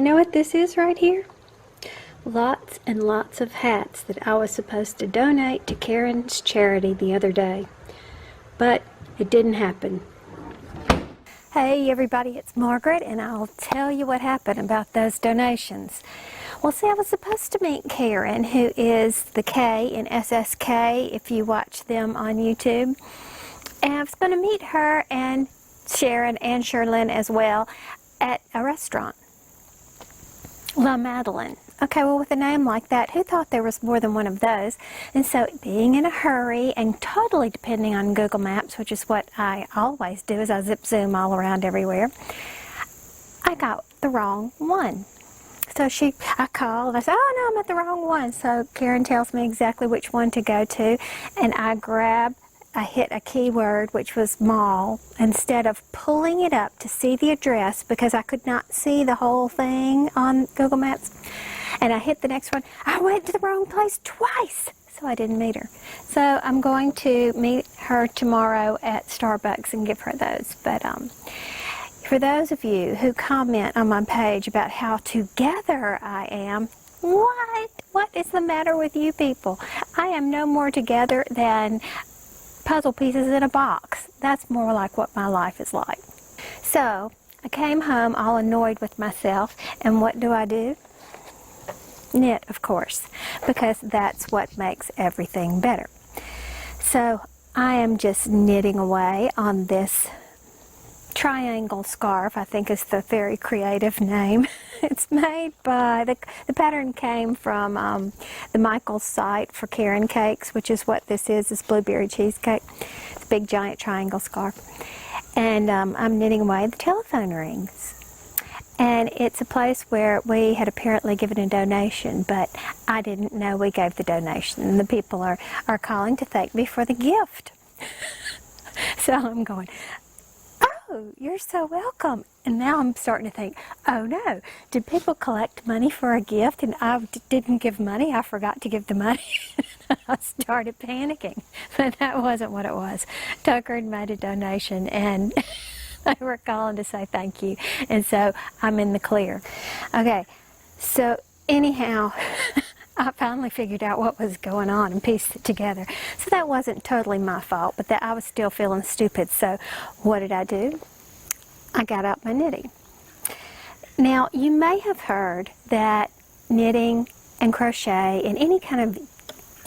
you know what this is right here? Lots and lots of hats that I was supposed to donate to Karen's charity the other day, but it didn't happen. Hey everybody, it's Margaret, and I'll tell you what happened about those donations. Well, see, I was supposed to meet Karen, who is the K in SSK, if you watch them on YouTube. And I was going to meet her and Sharon and Sherlyn as well at a restaurant. La Madeline. Okay, well, with a name like that, who thought there was more than one of those? And so, being in a hurry and totally depending on Google Maps, which is what I always do, as I zip zoom all around everywhere, I got the wrong one. So I called and I said, oh no, I'm at the wrong one. So Karen tells me exactly which one to go to, and I hit a keyword, which was mall, instead of pulling it up to see the address because I could not see the whole thing on Google Maps. And I hit the next one. I went to the wrong place twice, so I didn't meet her. So I'm going to meet her tomorrow at Starbucks and give her those. But for those of you who comment on my page about how together I am, what is the matter with you people? I am no more together than puzzle pieces in a box. That's more like what my life is like. So I came home all annoyed with myself, and what do? Knit, of course, because that's what makes everything better. So I am just knitting away on this triangle scarf, I think is the very creative name. It's made by, the pattern came from the Michaels site for Karen Cakes, which is what this blueberry cheesecake. It's a big giant triangle scarf. And I'm knitting away the telephone rings. And it's a place where we had apparently given a donation, but I didn't know we gave the donation. And the people are calling to thank me for the gift. So I'm going, oh, you're so welcome. And now I'm starting to think, oh no, did people collect money for a gift and I didn't give money? I forgot to give the money. I started panicking, but that wasn't what it was. Tucker had made a donation and they were calling to say thank you. And so I'm in the clear. Okay, so anyhow, I finally figured out what was going on and pieced it together. So that wasn't totally my fault, but that I was still feeling stupid. So what did I do? I got out my knitting. Now, you may have heard that knitting and crochet and any kind of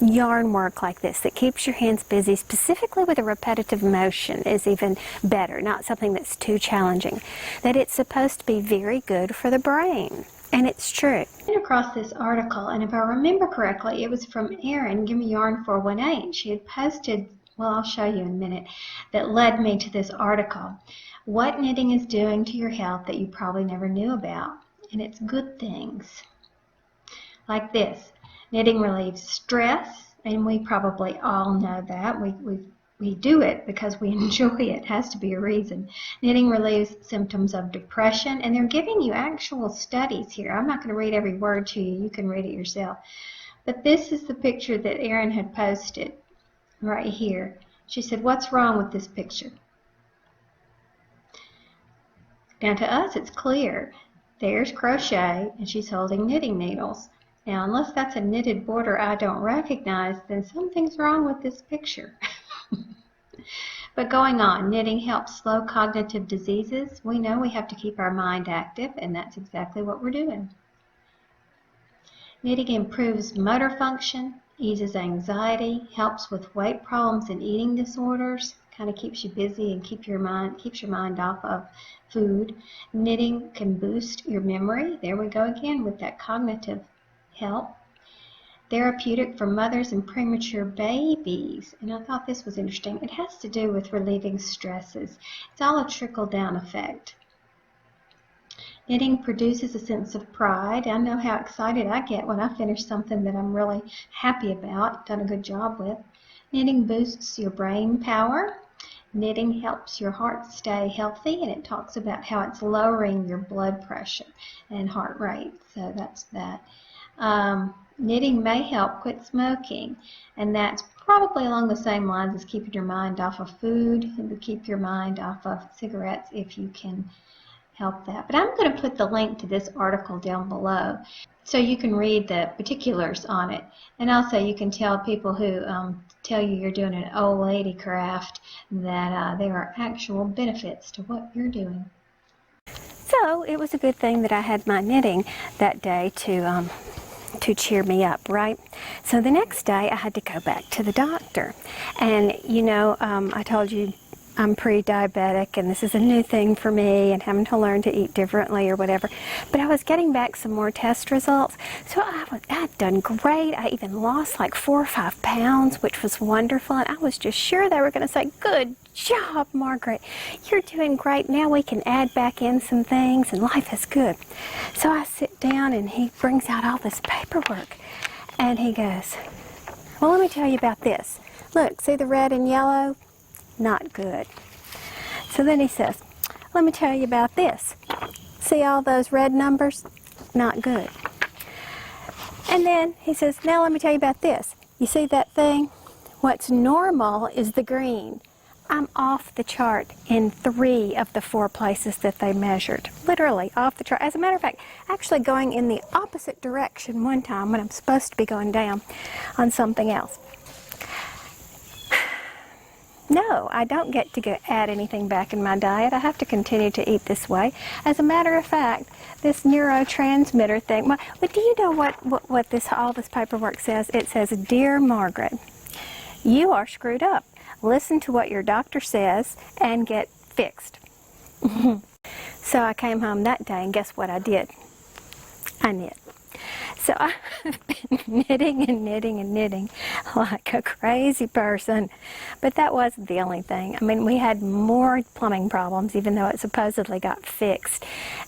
yarn work like this that keeps your hands busy, specifically with a repetitive motion, is even better, not something that's too challenging, that it's supposed to be very good for the brain. And it's true. I came across this article, and if I remember correctly, it was from Erin, Gimme Yarn 418. She had posted, well, I'll show you in a minute, that led me to this article. What knitting is doing to your health that you probably never knew about. And it's good things. Like this. Knitting relieves stress, and we probably all know that. We do it because we enjoy it. It has to be a reason. Knitting relieves symptoms of depression, and they're giving you actual studies here. I'm not going to read every word to you. You can read it yourself. But this is the picture that Erin had posted right here. She said, what's wrong with this picture? Now to us it's clear. There's crochet, and she's holding knitting needles. Now, unless that's a knitted border I don't recognize, then something's wrong with this picture. But going on, knitting helps slow cognitive diseases. We know we have to keep our mind active, and that's exactly what we're doing. Knitting improves motor function, eases anxiety, helps with weight problems and eating disorders, kind of keeps you busy and keeps your mind off of food. Knitting can boost your memory. There we go again with that cognitive help. Therapeutic for mothers and premature babies. And I thought this was interesting. It has to do with relieving stresses. It's all a trickle-down effect. Knitting produces a sense of pride. I know how excited I get when I finish something that I'm really happy about, done a good job with. Knitting boosts your brain power. Knitting helps your heart stay healthy, and it talks about how it's lowering your blood pressure and heart rate. So that's that. Knitting may help quit smoking, and that's probably along the same lines as keeping your mind off of food and to keep your mind off of cigarettes if you can help that. But I'm going to put the link to this article down below so you can read the particulars on it. And also you can tell people who tell you you're doing an old lady craft that there are actual benefits to what you're doing. So it was a good thing that I had my knitting that day to cheer me up, right? So the next day I had to go back to the doctor. And you know, I told you I'm pre-diabetic and this is a new thing for me and having to learn to eat differently or whatever. But I was getting back some more test results. So I had done great. I even lost like 4 or 5 pounds, which was wonderful. And I was just sure they were going to say, "Good job, Margaret. You're doing great. Now we can add back in some things and life is good." So I sit down and he brings out all this paperwork and he goes, "Well, let me tell you about this. Look, see the red and yellow? Not good." So then he says, "Let me tell you about this. See all those red numbers? Not good." And then he says, "Now let me tell you about this. You see that thing? What's normal is the green." I'm off the chart in 3 of the 4 places that they measured. Literally off the chart. As a matter of fact, actually going in the opposite direction one time when I'm supposed to be going down on something else. No, I don't get to add anything back in my diet. I have to continue to eat this way. As a matter of fact, this neurotransmitter thing, well, do you know what all this paperwork says? It says, "Dear Margaret, you are screwed up. Listen to what your doctor says and get fixed." So I came home that day and guess what I did? I knit. So I've been knitting and knitting and knitting like a crazy person. But that wasn't the only thing. I mean, we had more plumbing problems, even though it supposedly got fixed.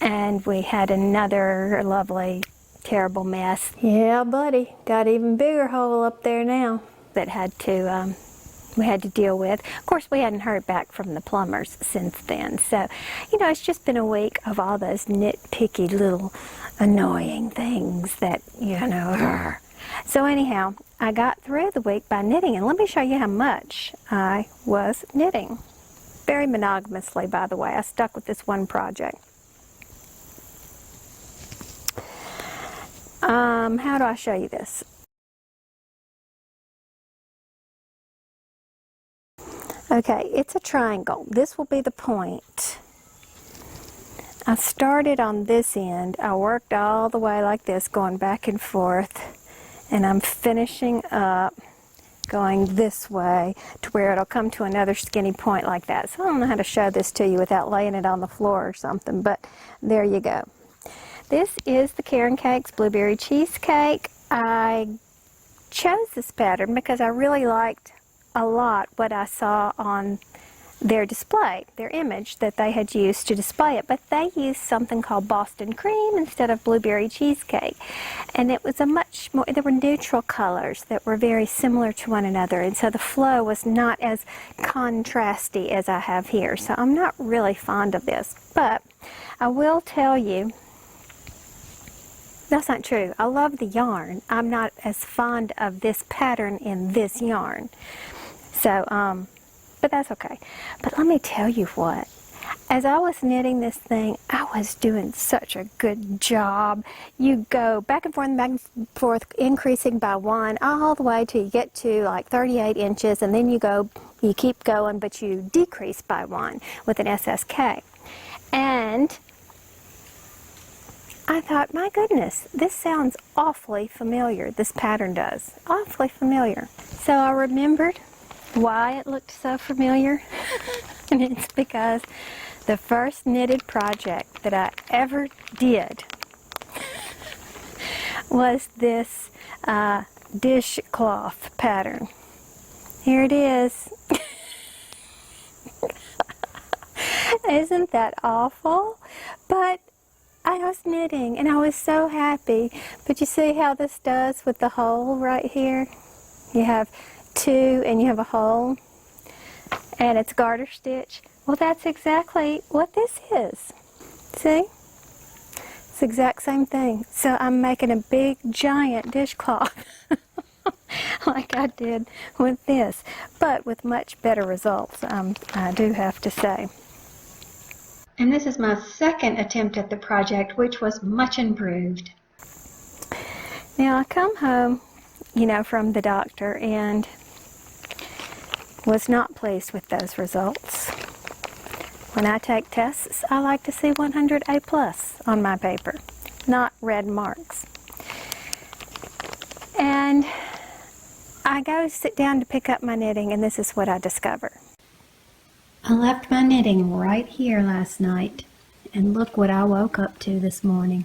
And we had another lovely, terrible mess. Yeah, buddy, got an even bigger hole up there now that we had to deal with. Of course, we hadn't heard back from the plumbers since then. So, you know, it's just been a week of all those nitpicky little annoying things that, you know. So anyhow, I got through the week by knitting, and let me show you how much I was knitting. Very monogamously, by the way. I stuck with this one project. How do I show you this? Okay, it's a triangle. This will be the point. I started on this end. I worked all the way like this, going back and forth, and I'm finishing up going this way to where it'll come to another skinny point like that. So I don't know how to show this to you without laying it on the floor or something, but there you go. This is the Karen Cakes Blueberry Cheesecake. I chose this pattern because I really liked a lot what I saw on their display, their image that they had used to display it, but they used something called Boston cream instead of blueberry cheesecake, and it was a much more, there were neutral colors that were very similar to one another, and so the flow was not as contrasty as I have here. So I'm not really fond of this, but I will tell you that's not true. I love the yarn. I'm not as fond of this pattern in this yarn. So, but that's okay. But let me tell you what. As I was knitting this thing, I was doing such a good job. You go back and forth, increasing by 1, all the way till you get to like 38 inches, and then you keep going, but you decrease by 1 with an SSK. And I thought, my goodness, this sounds awfully familiar. This pattern does. Awfully familiar. So I remembered why it looked so familiar. And it's because the first knitted project that I ever did was this dishcloth pattern. Here it is. Isn't that awful? But I was knitting and I was so happy. But you see how this does with the hole right here? You have 2 and you have a hole, and it's garter stitch. Well, that's exactly what this is. See? It's the exact same thing. So I'm making a big giant dishcloth like I did with this, but with much better results, I do have to say. And this is my second attempt at the project, which was much improved. Now I come home, from the doctor and was not pleased with those results. When I take tests, I like to see 100 A+ on my paper, not red marks. And I go sit down to pick up my knitting, and this is what I discover. I left my knitting right here last night, and look what I woke up to this morning.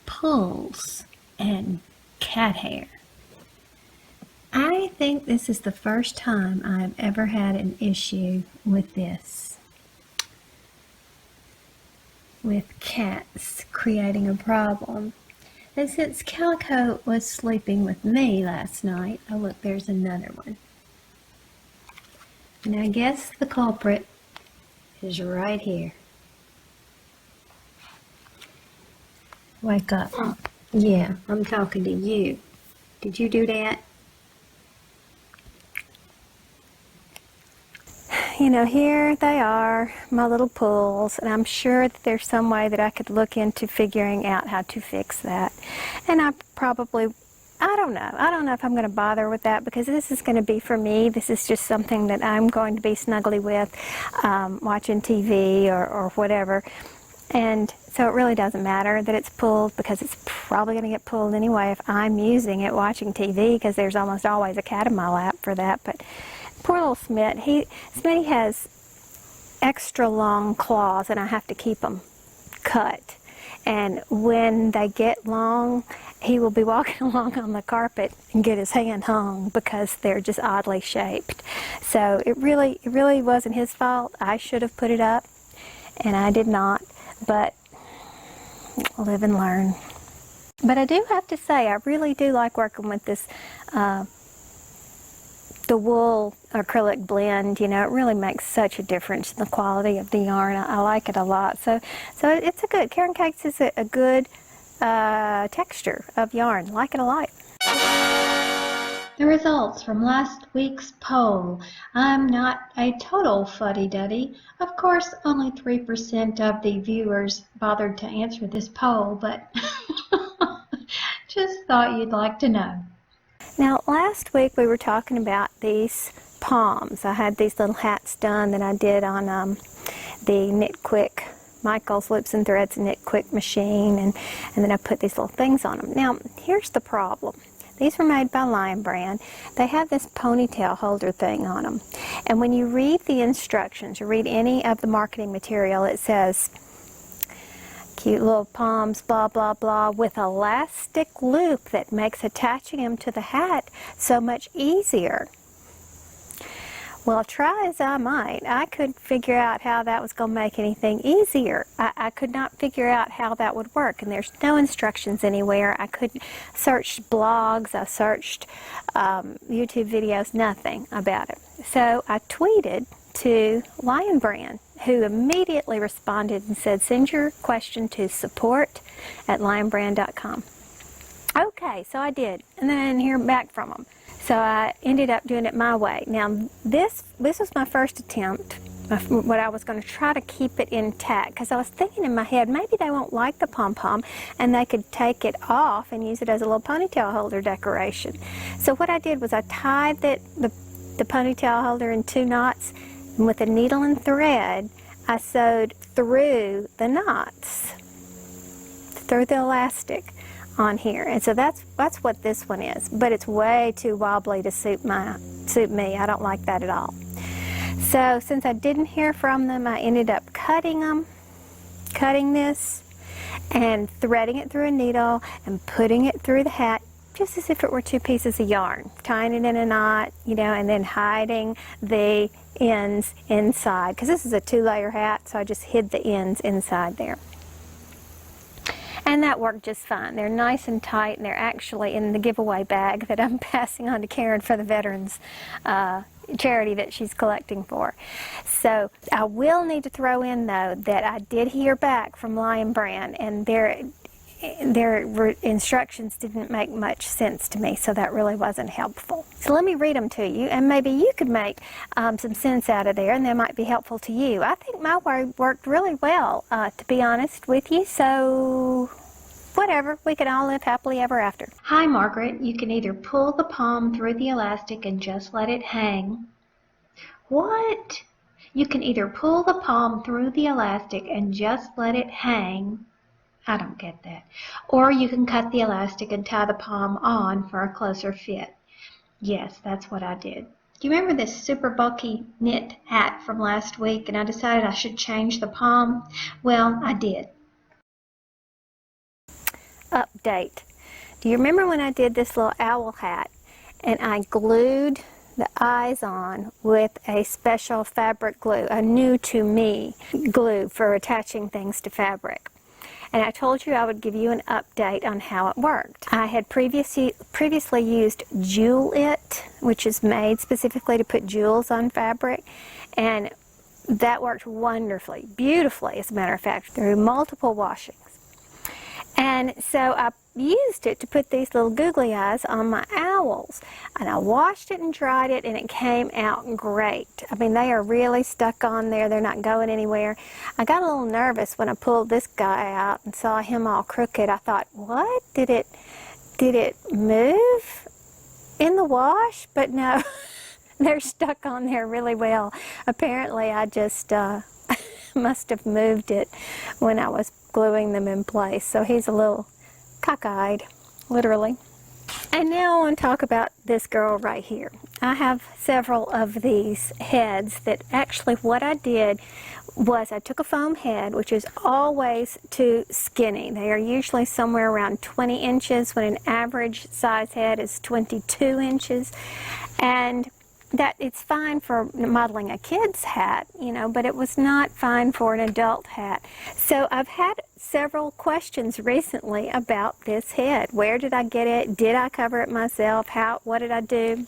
Pulls and cat hair. I think this is the first time I've ever had an issue with this. With cats creating a problem. And since Calico was sleeping with me last night, oh look, there's another one. And I guess the culprit is right here. Wake up. Yeah, I'm talking to you. Did you do that? Here they are, my little pulls, and I'm sure that there's some way that I could look into figuring out how to fix that. And I don't know if I'm going to bother with that, because this is going to be for me. This is just something that I'm going to be snuggly with, watching TV or whatever. And so it really doesn't matter that it's pulled, because it's probably going to get pulled anyway if I'm using it watching TV, because there's almost always a cat in my lap for that. But poor little Smitty has extra long claws, and I have to keep them cut. And when they get long, he will be walking along on the carpet and get his hand hung, because they're just oddly shaped. So it really wasn't his fault. I should have put it up, and I did not. But live and learn. But I do have to say, I really do like working with this the wool acrylic blend. It really makes such a difference in the quality of the yarn. I like it a lot. So it's a good, Caron Cakes is a good texture of yarn. Like it a lot. The results from last week's poll. I'm not a total fuddy-duddy. Of course, only 3% of the viewers bothered to answer this poll, but just thought you'd like to know. Now, last week we were talking about these palms. I had these little hats done that I did on the Knit Quick, Michael's Loops and Threads Knit Quick machine, and then I put these little things on them. Now, here's the problem. These were made by Lion Brand. They have this ponytail holder thing on them. And when you read the instructions, you read any of the marketing material, it says, cute little palms, blah, blah, blah, with elastic loop that makes attaching them to the hat so much easier. Well, try as I might, I couldn't figure out how that was going to make anything easier. I could not figure out how that would work, and there's no instructions anywhere. I couldn't search blogs, I searched YouTube videos, nothing about it. So I tweeted to Lion Brand, who immediately responded and said, send your question to support@lionbrand.com. Okay, so I did, and then I didn't hear back from them. So I ended up doing it my way. Now, this was my first attempt, what I was going to try to keep it intact, because I was thinking in my head, maybe they won't like the pom-pom, and they could take it off and use it as a little ponytail holder decoration. So what I did was I tied the ponytail holder in 2 knots, and with a needle and thread, I sewed through the knots, through the elastic on here. And so that's what this one is, but it's way too wobbly to suit me. I don't like that at all. So since I didn't hear from them, I ended up cutting this and threading it through a needle and putting it through the hat, just as if it were 2 pieces of yarn, tying it in a knot, and then hiding the ends inside, because this is a 2-layer hat, so I just hid the ends inside there. And that worked just fine. They're nice and tight, and they're actually in the giveaway bag that I'm passing on to Caron for the veterans charity that she's collecting for. So I will need to throw in, though, that I did hear back from Lion Brand, and their instructions didn't make much sense to me, so that really wasn't helpful. So let me read them to you, and maybe you could make some sense out of there, and they might be helpful to you. I think my word worked really well, to be honest with you, so whatever, we can all live happily ever after. Hi, Margaret. You can either pull the palm through the elastic and just let it hang. What? You can either pull the palm through the elastic and just let it hang. I don't get that. Or you can cut the elastic and tie the palm on for a closer fit. Yes, that's what I did. Do you remember this super bulky knit hat from last week, and I decided I should change the palm? Well, I did. Update. Do you remember when I did this little owl hat and I glued the eyes on with a special fabric glue, a new to me glue for attaching things to fabric? And I told you I would give you an update on how it worked. I had previously used Jewel It, which is made specifically to put jewels on fabric, and that worked wonderfully, beautifully, as a matter of fact, through multiple washings. And so I used it to put these little googly eyes on my owls. And I washed it and dried it, and it came out great. I mean, they are really stuck on there. They're not going anywhere. I got a little nervous when I pulled this guy out and saw him all crooked. I thought, what? Did it move in the wash? But no, they're stuck on there really well. Apparently, I just must have moved it when I was gluing them in place. So he's a little cockeyed, literally. And now I want to talk about this girl right here. I have several of these heads that actually what I did was I took a foam head, which is always too skinny. They are usually somewhere around 20 inches when an average size head is 22 inches. And that it's fine for modeling a kid's hat, you know, but it was not fine for an adult hat. So I've had several questions recently about this head. Where did I get it? Did I cover it myself? What did I do?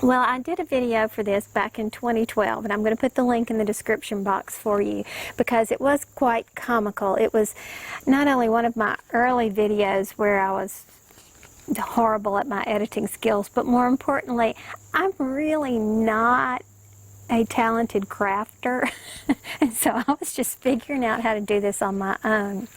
Well, I did a video for this back in 2012, and I'm going to put the link in the description box for you because it was quite comical. It was not only one of my early videos where I was horrible at my editing skills, but more importantly, I'm really not a talented crafter, and so I was just figuring out how to do this on my own.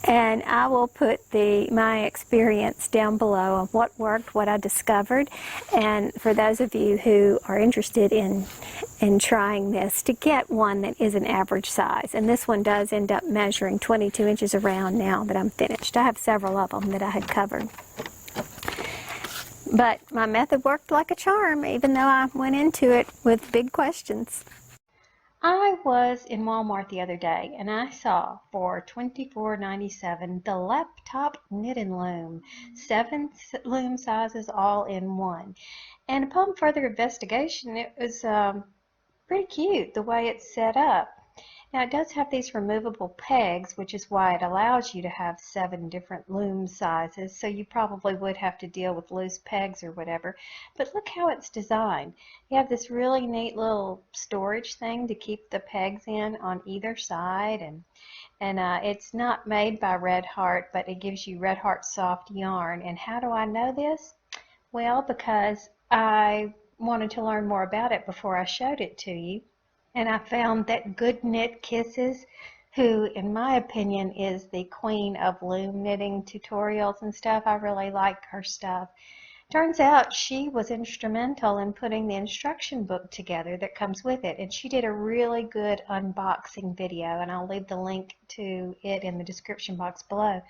And I will put my experience down below of what worked, what I discovered, and for those of you who are interested in trying this, to get one that is an average size. And this one does end up measuring 22 inches around now that I'm finished. I have several of them that I had covered. But my method worked like a charm, even though I went into it with big questions. I was in Walmart the other day, and I saw for $24.97 the laptop knitting loom, 7 loom sizes all in one. And upon further investigation, it was pretty cute the way it's set up. Now it does have these removable pegs, which is why it allows you to have 7 different loom sizes, so you probably would have to deal with loose pegs or whatever. But look how it's designed. You have this really neat little storage thing to keep the pegs in on either side, and it's not made by Red Heart, but it gives you Red Heart soft yarn. And how do I know this? Well, because I wanted to learn more about it before I showed it to you. And I found that Good Knit Kisses, who in my opinion is the queen of loom knitting tutorials and stuff, I really like her stuff. Turns out she was instrumental in putting the instruction book together that comes with it, and she did a really good unboxing video, and I'll leave the link to it in the description box below.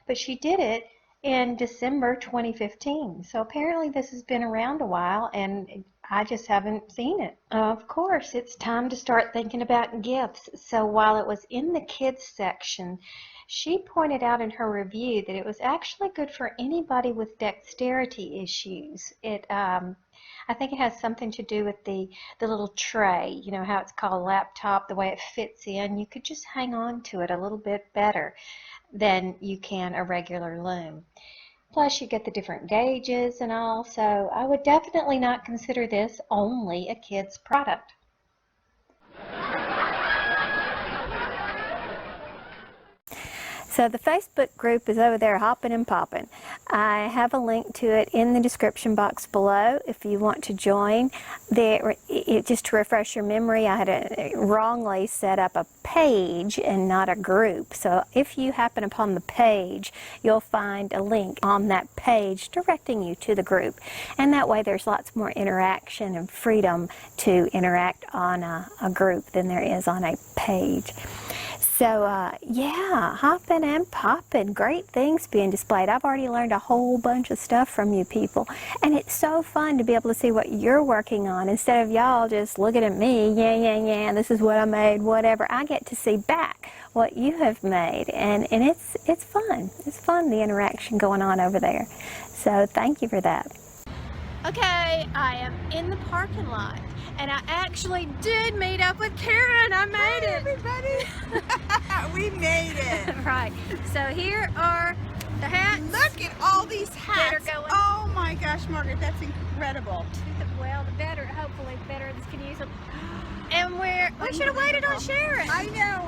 But she did it in December 2015, so apparently this has been around a while, and I just haven't seen it. Of course, it's time to start thinking about gifts. So while it was in the kids section, she pointed out in her review that it was actually good for anybody with dexterity issues. I think it has something to do with the little tray, you know how it's called a laptop, the way it fits in. You could just hang on to it a little bit better than you can a regular loom. Plus you get the different gauges and all, so I would definitely not consider this only a kid's product. So the Facebook group is over there hopping and popping. I have a link to it in the description box below if you want to join. Just to refresh your memory, I had wrongly set up a page and not a group. So if you happen upon the page, you'll find a link on that page directing you to the group. And that way there's lots more interaction and freedom to interact on a group than there is on a page. So, yeah, hopping and popping. Great things being displayed. I've already learned a whole bunch of stuff from you people. And it's so fun to be able to see what you're working on instead of y'all just looking at me, yeah, this is what I made, whatever. I get to see back what you have made. And it's fun. It's fun, the interaction going on over there. So thank you for that. Okay, I am in the parking lot. And I actually did meet up with Karen. I made it. Everybody. We made it. Right. So here are the hats. Look at all these hats. That are going. Oh my gosh, Margaret, that's incredible. Well, hopefully better can use them. And we should have waited on Sharon. I know.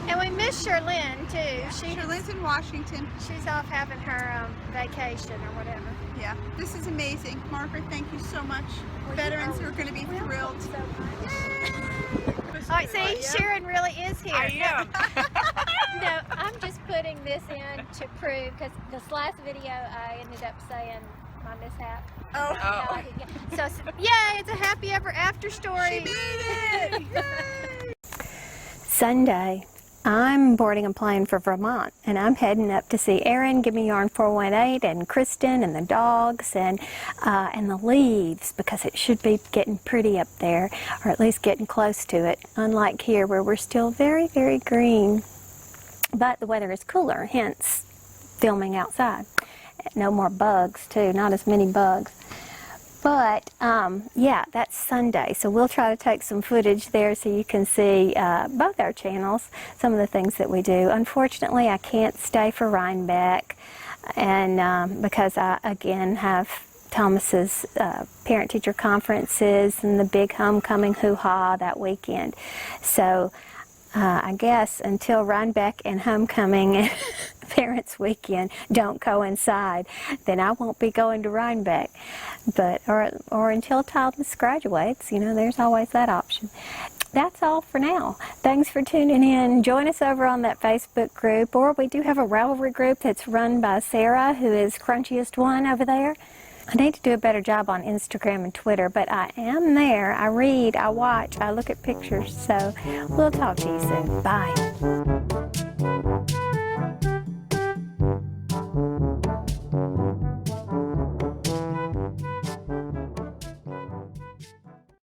And we miss Sherlyn too. Yeah, Sherlyn's in Washington. She's off having her vacation or whatever. Yeah, this is amazing. Margaret, thank you so much. Well, Veterans are going to be thrilled. So much. All right, see, Sharon really is here. I am. No, I'm just putting this in to prove, because this last video I ended up saying my mishap. Oh. So, yay, it's a happy ever after story. She made it! Yay! Sunday. I'm boarding a plane for Vermont, and I'm heading up to see Erin, Give Me Yarn 418, and Kristen, and the dogs, and the leaves, because it should be getting pretty up there, or at least getting close to it, unlike here where we're still very, very green. But the weather is cooler, hence filming outside. No more bugs, too, not as many bugs. But, yeah, that's Sunday, so we'll try to take some footage there so you can see both our channels, some of the things that we do. Unfortunately, I can't stay for Rhinebeck, and because I, again, have Thomas's parent-teacher conferences and the big homecoming hoo-ha that weekend. So, I guess until Rhinebeck and homecoming and Parents Weekend don't coincide, then I won't be going to Rhinebeck. But or until Thomas graduates, you know, there's always that option. That's all for now. Thanks for tuning in. Join us over on that Facebook group, or we do have a Ravelry group that's run by Sarah, who is Crunchiest One over there. I need to do a better job on Instagram and Twitter, but I am there. I read, I watch, I look at pictures. So we'll talk to you soon. Bye.